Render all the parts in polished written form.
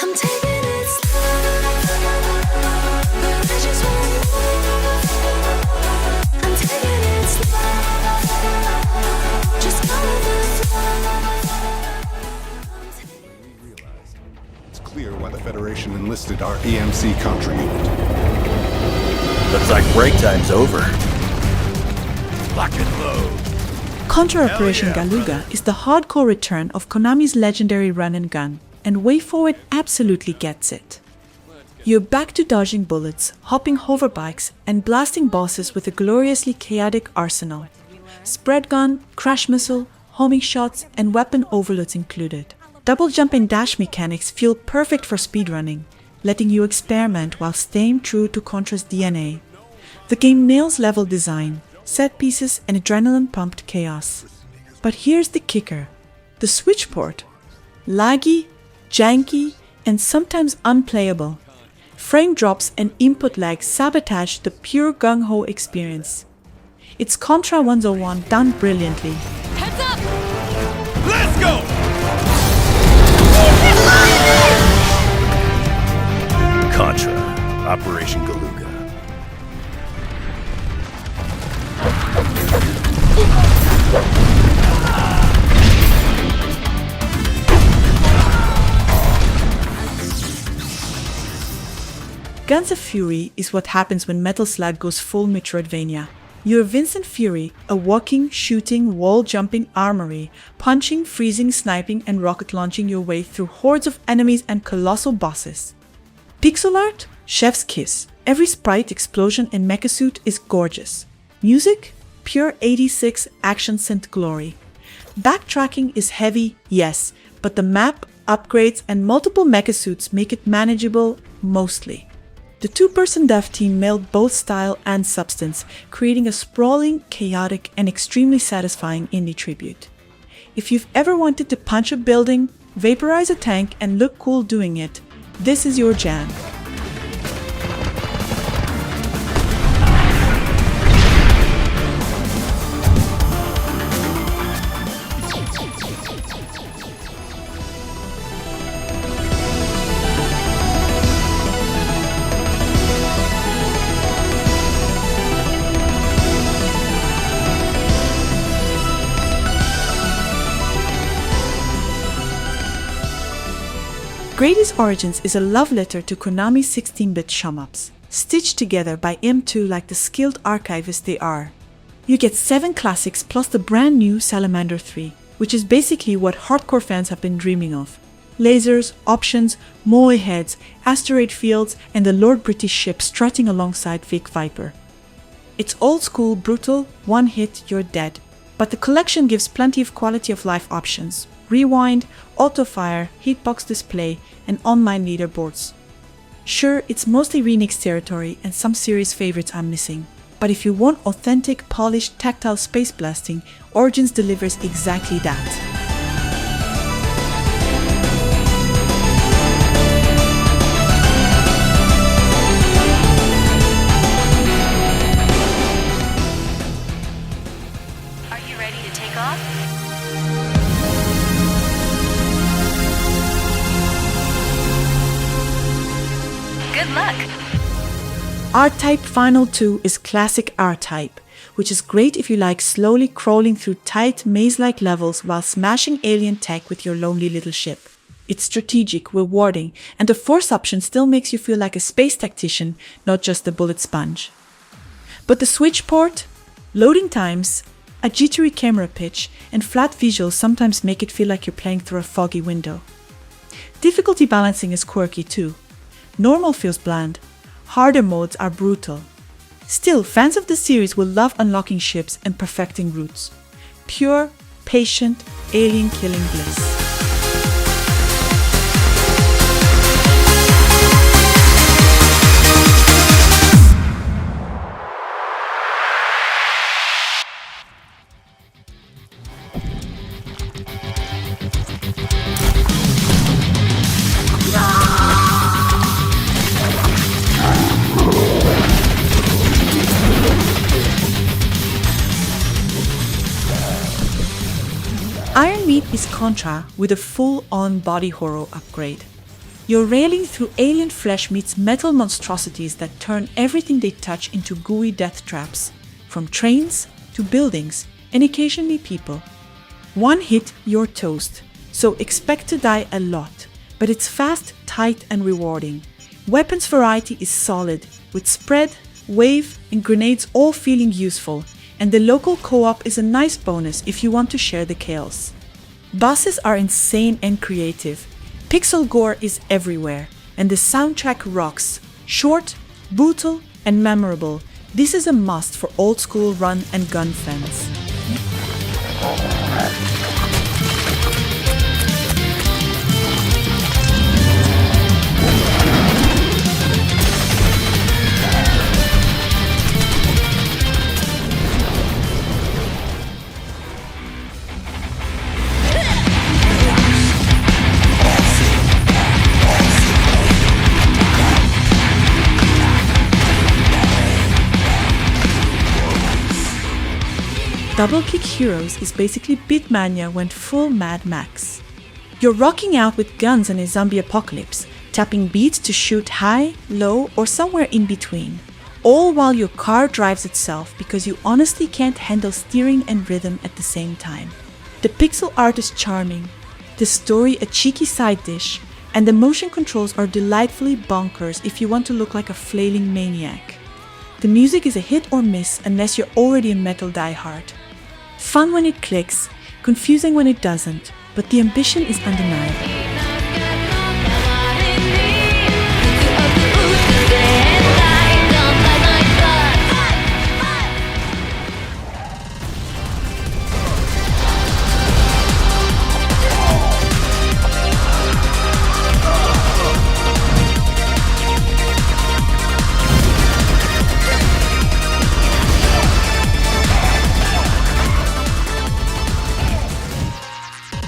I'm taking it slow, but I just want more. I'm taking it slow, just follow the It's clear why the Federation enlisted our EMC Contra unit. Looks like break time's over. Lock and load. Contra Operation Galuga is the hardcore return of Konami's legendary run and gun, and WayForward absolutely gets it. You're back to dodging bullets, hopping hoverbikes, and blasting bosses with a gloriously chaotic arsenal. Spread gun, crash missile, homing shots, and weapon overloads included. Double jump and dash mechanics feel perfect for speedrunning, letting you experiment while staying true to Contra's DNA. The game nails level design, set pieces, and adrenaline-pumped chaos. But here's the kicker. The Switch port. Laggy, janky, and sometimes unplayable. Frame drops and input lag sabotage the pure gung-ho experience. It's Contra 101 done brilliantly. heads up! Let's go! Contra, Operation Galuga. Guns of Fury is what happens when Metal Slug goes full Metroidvania. You're Vincent Fury, a walking, shooting, wall-jumping armory, punching, freezing, sniping, and rocket launching your way through hordes of enemies and colossal bosses. Pixel art? Chef's kiss. Every sprite, explosion, and mecha suit is gorgeous. Music? Pure 86 action synth glory. Backtracking is heavy, yes, but the map, upgrades, and multiple mecha suits make it manageable, mostly. The two-person dev team nailed both style and substance, creating a sprawling, chaotic, and extremely satisfying indie tribute. If you've ever wanted to punch a building, vaporize a tank, and look cool doing it, this is your jam. Gradius Origins is a love letter to Konami's 16-bit shmups, stitched together by M2 like the skilled archivists they are. You get 7 classics plus the brand new Salamander 3, which is basically what hardcore fans have been dreaming of. Lasers, options, moe heads, asteroid fields, and the Lord British ship strutting alongside Vic Viper. It's old school, brutal, one hit, you're dead. But the collection gives plenty of quality of life options. Rewind, auto-fire, hitbox display, and online leaderboards. Sure, it's mostly Renix territory and some series favorites I'm missing, but if you want authentic, polished, tactile space blasting, Origins delivers exactly that. Are you ready to take off? Good luck! R-Type Final 2 is classic R-Type, which is great if you like slowly crawling through tight maze-like levels while smashing alien tech with your lonely little ship. It's strategic, rewarding, and the force option still makes you feel like a space tactician, not just a bullet sponge. But the Switch port, loading times, a jittery camera pitch, and flat visuals sometimes make it feel like you're playing through a foggy window. Difficulty balancing is quirky too. Normal feels bland. Harder modes are brutal. Still, fans of the series will love unlocking ships and perfecting routes. Pure, patient, alien-killing bliss. Iron Meat is Contra with a full-on body horror upgrade. You're railing through alien flesh meets metal monstrosities that turn everything they touch into gooey death traps, from trains to buildings and occasionally people. One hit, you're toast, so expect to die a lot, but it's fast, tight and rewarding. Weapons variety is solid, with spread, wave and grenades all feeling useful, and the local co-op is a nice bonus if you want to share the chaos. Bosses are insane and creative. Pixel gore is everywhere, and the soundtrack rocks. Short, brutal, and memorable. This is a must for old school run and gun fans. Double Kick Heroes is basically Beatmania went full Mad Max. You're rocking out with guns in a zombie apocalypse, tapping beats to shoot high, low, or somewhere in between, all while your car drives itself because you honestly can't handle steering and rhythm at the same time. The pixel art is charming, the story a cheeky side dish, and the motion controls are delightfully bonkers if you want to look like a flailing maniac. The music is a hit or miss unless you're already a metal diehard. Fun when it clicks, confusing when it doesn't, but the ambition is undeniable.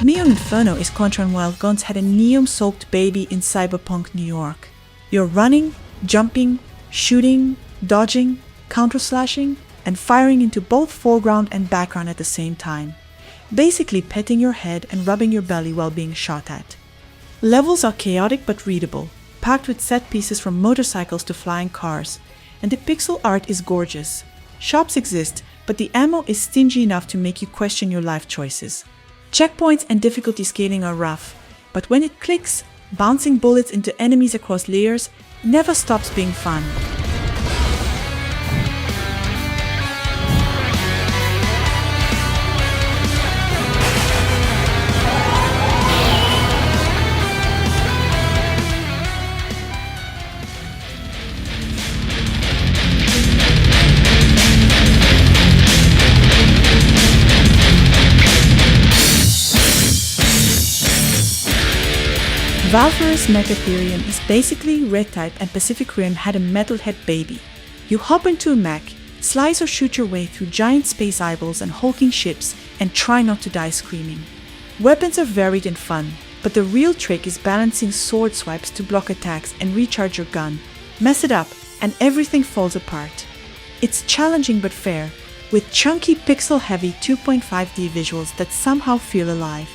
Neon Inferno is Contra and while Guns had a neon-soaked baby in cyberpunk New York. You're running, jumping, shooting, dodging, counter-slashing, and firing into both foreground and background at the same time. Basically petting your head and rubbing your belly while being shot at. Levels are chaotic but readable, packed with set pieces from motorcycles to flying cars, and the pixel art is gorgeous. Shops exist, but the ammo is stingy enough to make you question your life choices. Checkpoints and difficulty scaling are rough, but when it clicks, bouncing bullets into enemies across layers never stops being fun. Valfaris Mecha Therion is basically Red Type and Pacific Rim had a metalhead baby. You hop into a mech, slice or shoot your way through giant space eyeballs and hulking ships, and try not to die screaming. Weapons are varied and fun, but the real trick is balancing sword swipes to block attacks and recharge your gun. Mess it up, and everything falls apart. It's challenging but fair, with chunky pixel-heavy 2.5D visuals that somehow feel alive.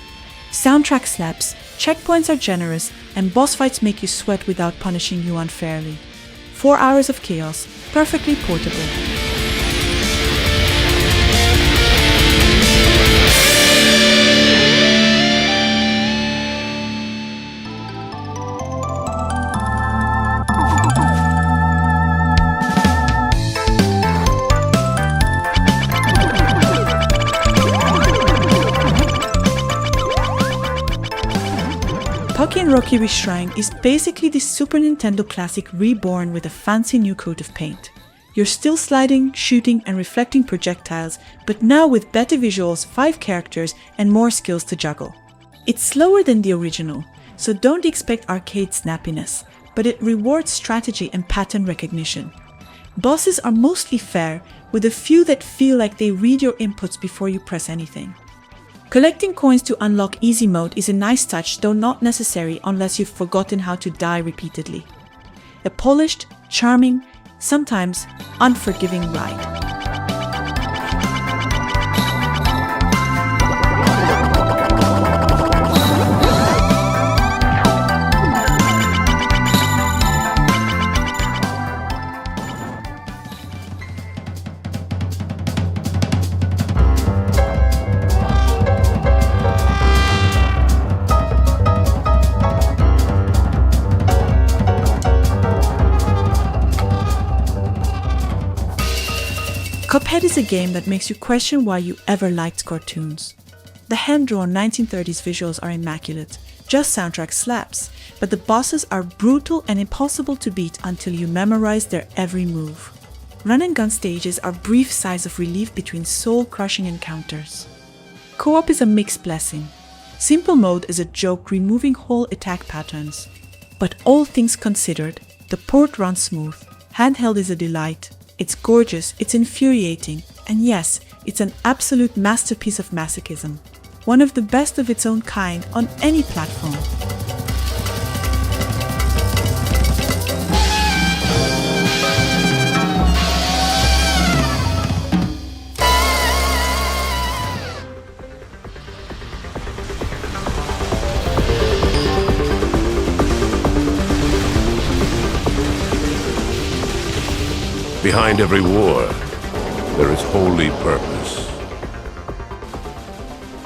Soundtrack slaps, checkpoints are generous, and boss fights make you sweat without punishing you unfairly. 4 hours of chaos, perfectly portable. Pocky and Rocky Reshrined is basically the Super Nintendo classic reborn with a fancy new coat of paint. You're still sliding, shooting and reflecting projectiles, but now with better visuals, 5 characters and more skills to juggle. It's slower than the original, so don't expect arcade snappiness, but it rewards strategy and pattern recognition. Bosses are mostly fair, with a few that feel like they read your inputs before you press anything. Collecting coins to unlock easy mode is a nice touch, though not necessary unless you've forgotten how to die repeatedly. A polished, charming, sometimes unforgiving ride. Cuphead is a game that makes you question why you ever liked cartoons. The hand-drawn 1930s visuals are immaculate, just soundtrack slaps, but the bosses are brutal and impossible to beat until you memorize their every move. Run and gun stages are brief sighs of relief between soul-crushing encounters. Co-op is a mixed blessing. Simple mode is a joke removing whole attack patterns. But all things considered, the port runs smooth, handheld is a delight, it's gorgeous, it's infuriating, and yes, it's an absolute masterpiece of masochism. One of the best of its own kind on any platform. Behind every war, there is holy purpose.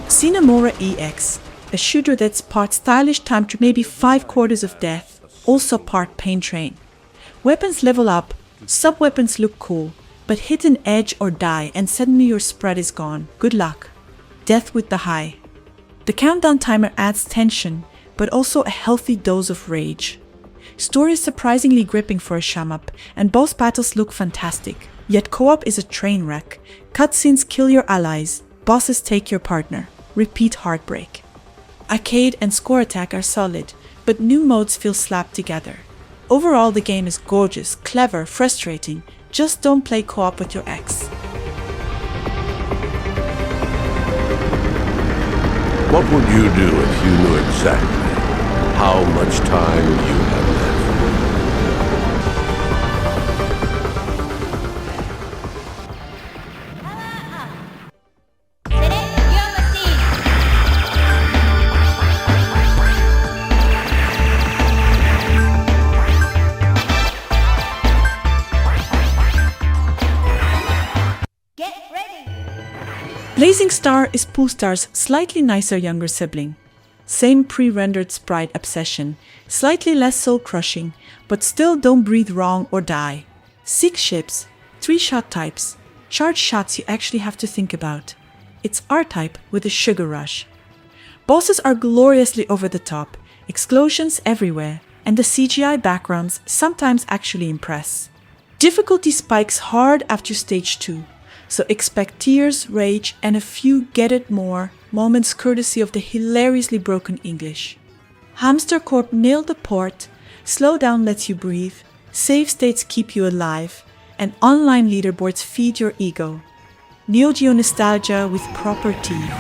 Sine Mora EX, a shooter that's part stylish timed to maybe 5/4 of death, also part pain train. Weapons level up, sub-weapons look cool, but hit an edge or die and suddenly your spread is gone. Good luck. Death with the high. The countdown timer adds tension, but also a healthy dose of rage. Story is surprisingly gripping for a shmup, and boss battles look fantastic. Yet co-op is a train wreck. Cutscenes kill your allies, bosses take your partner. Repeat heartbreak. Arcade and score attack are solid, but new modes feel slapped together. Overall, the game is gorgeous, clever, frustrating. Just don't play co-op with your ex. What would you do if you knew exactly how much time you have left? Blazing Star is Poostar's slightly nicer younger sibling. Same pre-rendered sprite obsession, slightly less soul-crushing, but still don't breathe wrong or die. 6 ships, 3 shot types, charged shots you actually have to think about. It's R-type with a sugar rush. Bosses are gloriously over the top, explosions everywhere, and the CGI backgrounds sometimes actually impress. Difficulty spikes hard after stage 2. So expect tears, rage, and a few get it more moments courtesy of the hilariously broken English. Hamster Corp nailed the port, slow down lets you breathe, save states keep you alive, and online leaderboards feed your ego. NeoGeo nostalgia with proper teeth.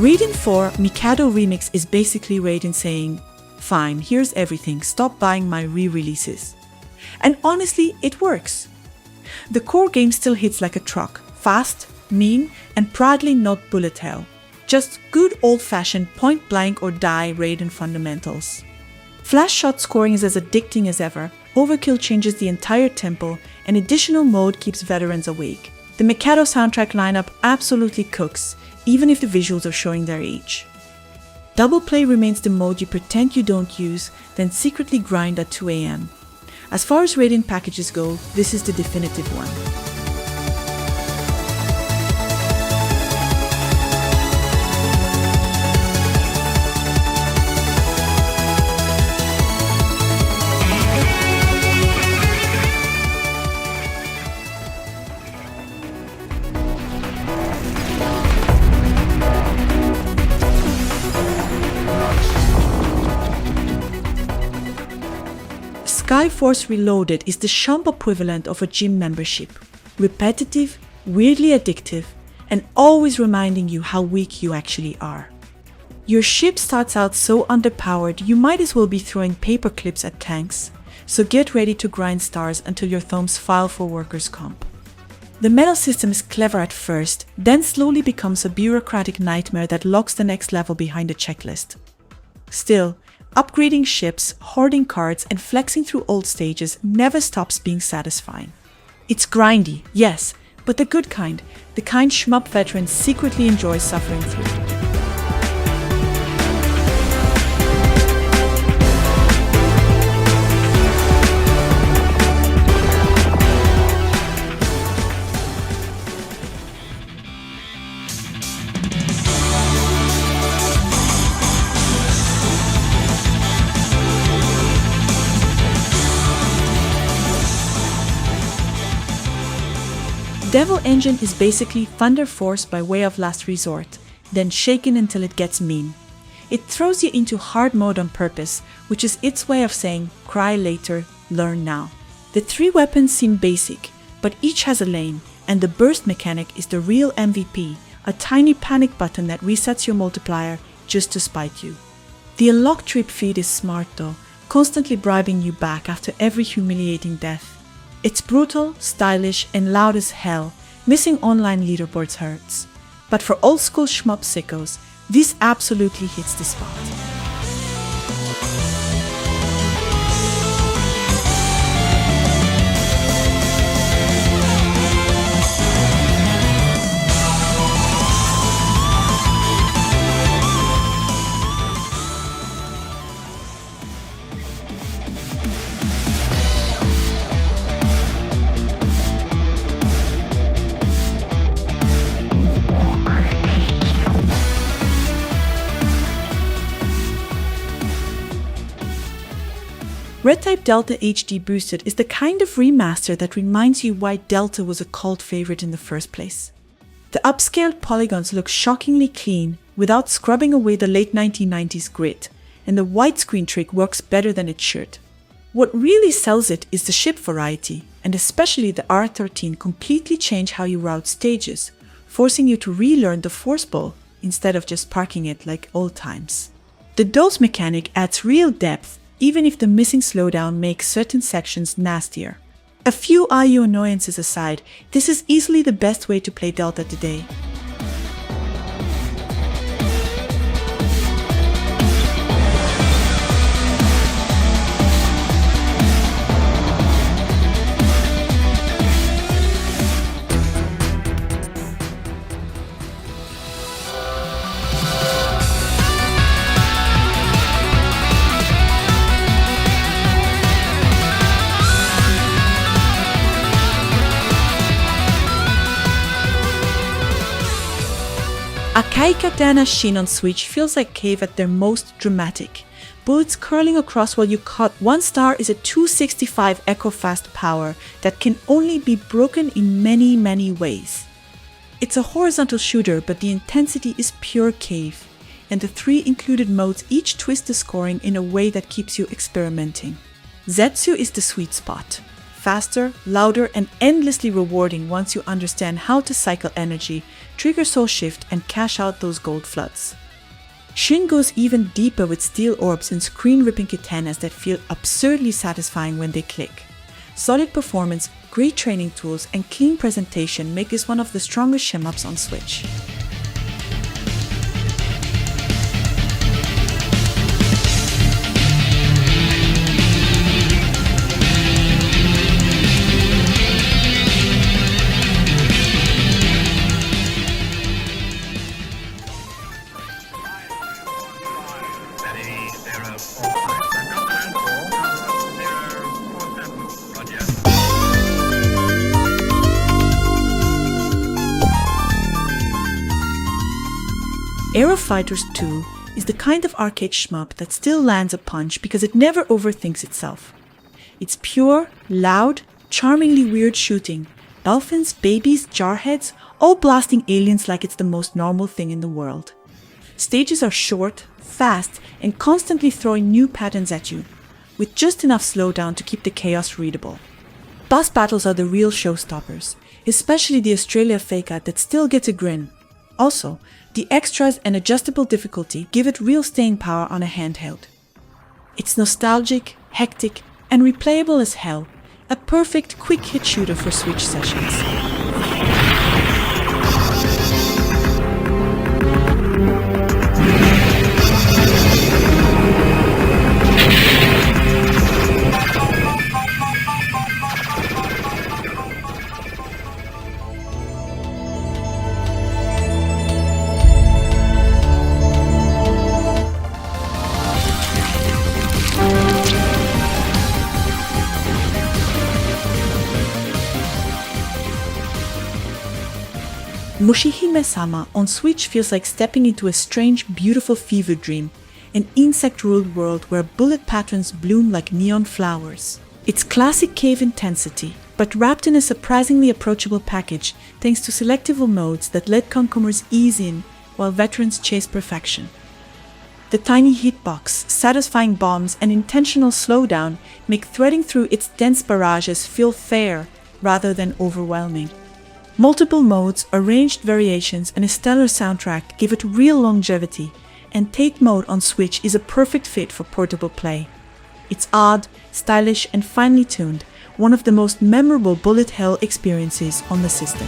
Raiden 4 Mikado Remix is basically Raiden saying, "Fine, here's everything, stop buying my re-releases." And honestly, it works. The core game still hits like a truck, fast, mean, and proudly not bullet hell. Just good old-fashioned point-blank or die Raiden fundamentals. Flash shot scoring is as addicting as ever, overkill changes the entire tempo, and additional mode keeps veterans awake. The Mikado soundtrack lineup absolutely cooks, even if the visuals are showing their age. Double play remains the mode you pretend you don't use, then secretly grind at 2 AM. As far as Raiden packages go, this is the definitive one. Skyforce Reloaded is the shump equivalent of a gym membership. Repetitive, weirdly addictive, and always reminding you how weak you actually are. Your ship starts out so underpowered you might as well be throwing paper clips at tanks, so get ready to grind stars until your thumbs file for workers' comp. The medal system is clever at first, then slowly becomes a bureaucratic nightmare that locks the next level behind a checklist. Still, upgrading ships, hoarding cards, and flexing through old stages never stops being satisfying. It's grindy, yes, but the good kind, the kind shmup veterans secretly enjoy suffering through. Devil Engine is basically Thunder Force by way of last resort, then shaken until it gets mean. It throws you into hard mode on purpose, which is its way of saying, cry later, learn now. The 3 weapons seem basic, but each has a lane, and the burst mechanic is the real MVP, a tiny panic button that resets your multiplier just to spite you. The unlock trip feed is smart though, constantly bribing you back after every humiliating death. It's brutal, stylish, and loud as hell. Missing online leaderboards hurts. But for old school shmup sickos, this absolutely hits the spot. Red Type Delta HD Boosted is the kind of remaster that reminds you why Delta was a cult favorite in the first place. The upscaled polygons look shockingly clean without scrubbing away the late 1990s grit, and the widescreen trick works better than it should. What really sells it is the ship variety, and especially the R13 completely change how you route stages, forcing you to relearn the force bow instead of just parking it like old times. The dose mechanic adds real depth, even if the missing slowdown makes certain sections nastier. A few IU annoyances aside, this is easily the best way to play Delta today. Akai Katana Shin on Switch feels like Cave at their most dramatic. Bullets curling across while you cut. 1 star is a 265 echo fast power that can only be broken in many ways. It's a horizontal shooter, but the intensity is pure Cave, and the 3 included modes each twist the scoring in a way that keeps you experimenting. Zetsu is the sweet spot. Faster, louder, and endlessly rewarding once you understand how to cycle energy, trigger soul shift, and cash out those gold floods. Shin goes even deeper with steel orbs and screen-ripping katanas that feel absurdly satisfying when they click. Solid performance, great training tools, and clean presentation make this one of the strongest shmups on Switch. Aero Fighters 2 is the kind of arcade shmup that still lands a punch because it never overthinks itself. It's pure, loud, charmingly weird shooting. Dolphins, babies, jarheads, all blasting aliens like it's the most normal thing in the world. Stages are short, fast, and constantly throwing new patterns at you, with just enough slowdown to keep the chaos readable. Boss battles are the real showstoppers, especially the Australia fake-out that still gets a grin. Also, the extras and adjustable difficulty give it real staying power on a handheld. It's nostalgic, hectic, and replayable as hell, a perfect quick hit shooter for Switch sessions. Mushihimesama on Switch feels like stepping into a strange, beautiful fever dream, an insect-ruled world where bullet patterns bloom like neon flowers. It's classic cave intensity, but wrapped in a surprisingly approachable package thanks to selectable modes that let concomers ease in while veterans chase perfection. The tiny hitbox, satisfying bombs, and intentional slowdown make threading through its dense barrages feel fair rather than overwhelming. Multiple modes, arranged variations, and a stellar soundtrack give it real longevity, and Tate mode on Switch is a perfect fit for portable play. It's odd, stylish, and finely tuned, one of the most memorable bullet hell experiences on the system.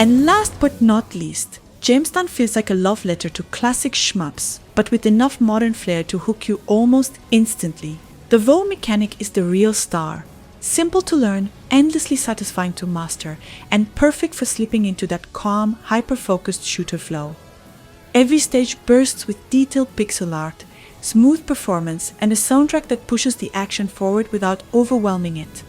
And last but not least, Jamestown feels like a love letter to classic shmups, but with enough modern flair to hook you almost instantly. The voe mechanic is the real star. Simple to learn, endlessly satisfying to master, and perfect for slipping into that calm, hyper-focused shooter flow. Every stage bursts with detailed pixel art, smooth performance, and a soundtrack that pushes the action forward without overwhelming it.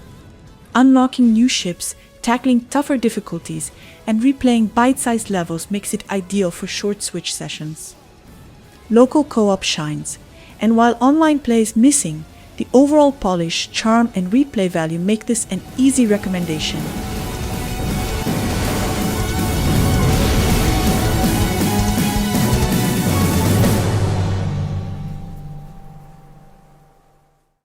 Unlocking new ships, tackling tougher difficulties, and replaying bite-sized levels makes it ideal for short Switch sessions. Local co-op shines, and while online play is missing, the overall polish, charm, and replay value make this an easy recommendation.